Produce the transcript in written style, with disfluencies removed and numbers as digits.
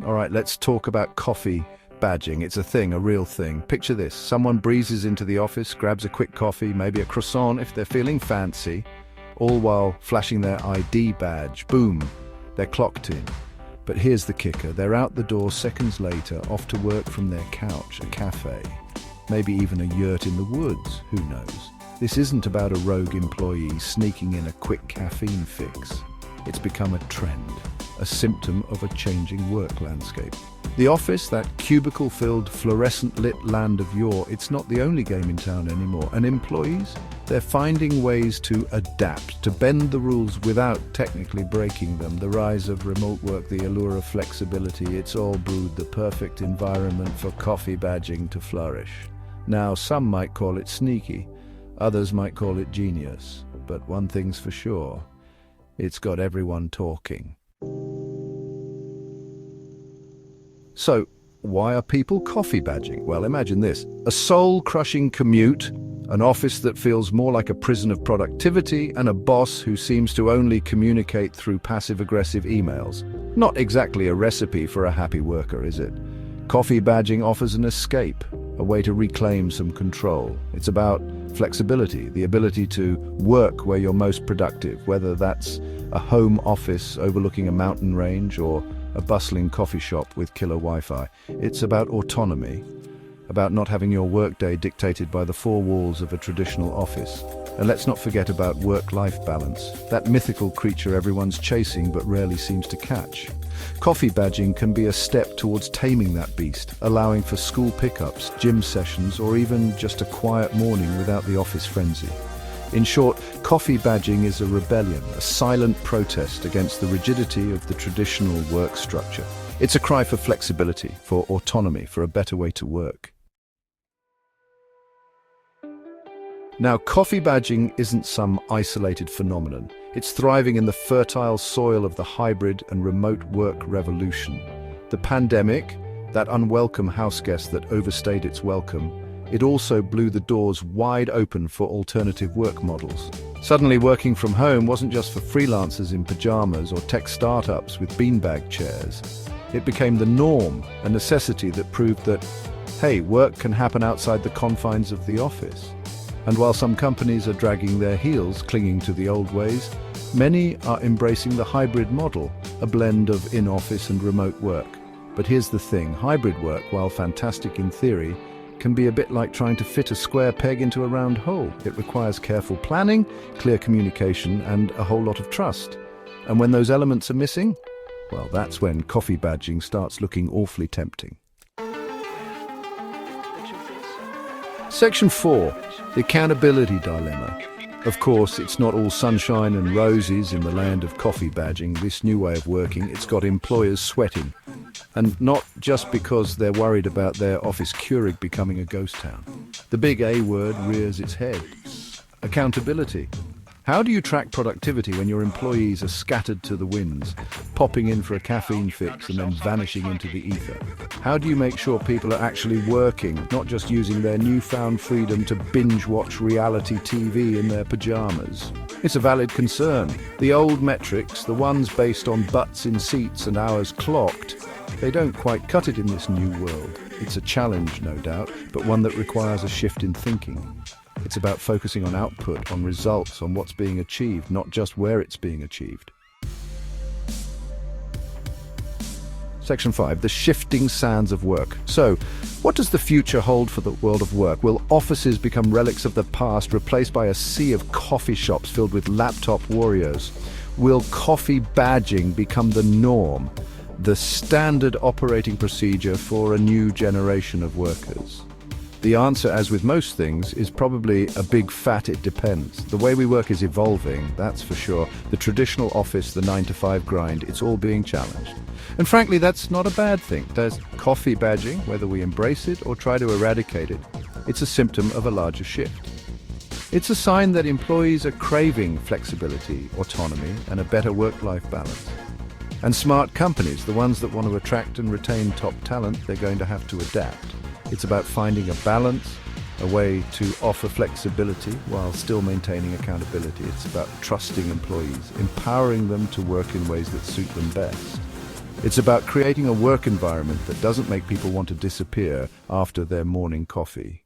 All right, let's talk about coffee badging. It's a thing, a real thing. Picture this. Someone breezes into the office, grabs a quick coffee, maybe a croissant if they're feeling fancy, all while flashing their ID badge. Boom, they're clocked in. But here's the kicker. They're out the door seconds later, off to work from their couch, a cafe, maybe even a yurt in the woods, who knows. This isn't about a rogue employee sneaking in a quick caffeine fix. It's become a trend, a symptom of a changing work landscape. The office, that cubicle-filled, fluorescent-lit land of yore, it's not the only game in town anymore. And employees, they're finding ways to adapt, to bend the rules without technically breaking them. The rise of remote work, the allure of flexibility, it's all brewed the perfect environment for coffee badging to flourish. Now, some might call it sneaky, others might call it genius. But one thing's for sure, it's got everyone talking. So, why are people coffee badging? Well, imagine this. A soul-crushing commute, an office that feels more like a prison of productivity, and a boss who seems to only communicate through passive-aggressive emails. Not exactly a recipe for a happy worker, is it? Coffee badging offers an escape, a way to reclaim some control. It's about flexibility, the ability to work where you're most productive, whether that's a home office overlooking a mountain range or a bustling coffee shop with killer Wi-Fi. It's about autonomy, about not having your workday dictated by the four walls of a traditional office. And let's not forget about work-life balance, that mythical creature everyone's chasing but rarely seems to catch. Coffee badging can be a step towards taming that beast, allowing for school pickups, gym sessions, or even just a quiet morning without the office frenzy. In short, coffee badging is a rebellion, a silent protest against the rigidity of the traditional work structure. It's a cry for flexibility, for autonomy, for a better way to work. Now, coffee badging isn't some isolated phenomenon. It's thriving in the fertile soil of the hybrid and remote work revolution. The pandemic, that unwelcome houseguest that overstayed its welcome, it also blew the doors wide open for alternative work models. Suddenly, working from home wasn't just for freelancers in pajamas or tech startups with beanbag chairs. It became the norm, a necessity that proved that, hey, work can happen outside the confines of the office. And while some companies are dragging their heels, clinging to the old ways, many are embracing the hybrid model, a blend of in-office and remote work. But here's the thing, hybrid work, while fantastic in theory, can be a bit like trying to fit a square peg into a round hole. It requires careful planning, clear communication, and a whole lot of trust. And when those elements are missing, well, that's when coffee badging starts looking awfully tempting. Section 4, the accountability dilemma. Of course, it's not all sunshine and roses in the land of coffee badging. This new way of working, it's got employers sweating. And not just because they're worried about their office Keurig becoming a ghost town. The big A word rears its head. Accountability. How do you track productivity when your employees are scattered to the winds, popping in for a caffeine fix and then vanishing into the ether? How do you make sure people are actually working, not just using their newfound freedom to binge-watch reality TV in their pajamas? It's a valid concern. The old metrics, the ones based on butts in seats and hours clocked, they don't quite cut it in this new world. It's a challenge, no doubt, but one that requires a shift in thinking. It's about focusing on output, on results, on what's being achieved, not just where it's being achieved. Section 5, the shifting sands of work. So, what does the future hold for the world of work? Will offices become relics of the past, replaced by a sea of coffee shops filled with laptop warriors? Will coffee badging become the norm, the standard operating procedure for a new generation of workers? The answer, as with most things, is probably a big fat it depends. The way we work is evolving, that's for sure. The traditional office, the 9-to-5 grind, it's all being challenged. And frankly, that's not a bad thing. There's coffee badging, whether we embrace it or try to eradicate it, it's a symptom of a larger shift. It's a sign that employees are craving flexibility, autonomy, and a better work-life balance. And smart companies, the ones that want to attract and retain top talent, they're going to have to adapt. It's about finding a balance, a way to offer flexibility while still maintaining accountability. It's about trusting employees, empowering them to work in ways that suit them best. It's about creating a work environment that doesn't make people want to disappear after their morning coffee.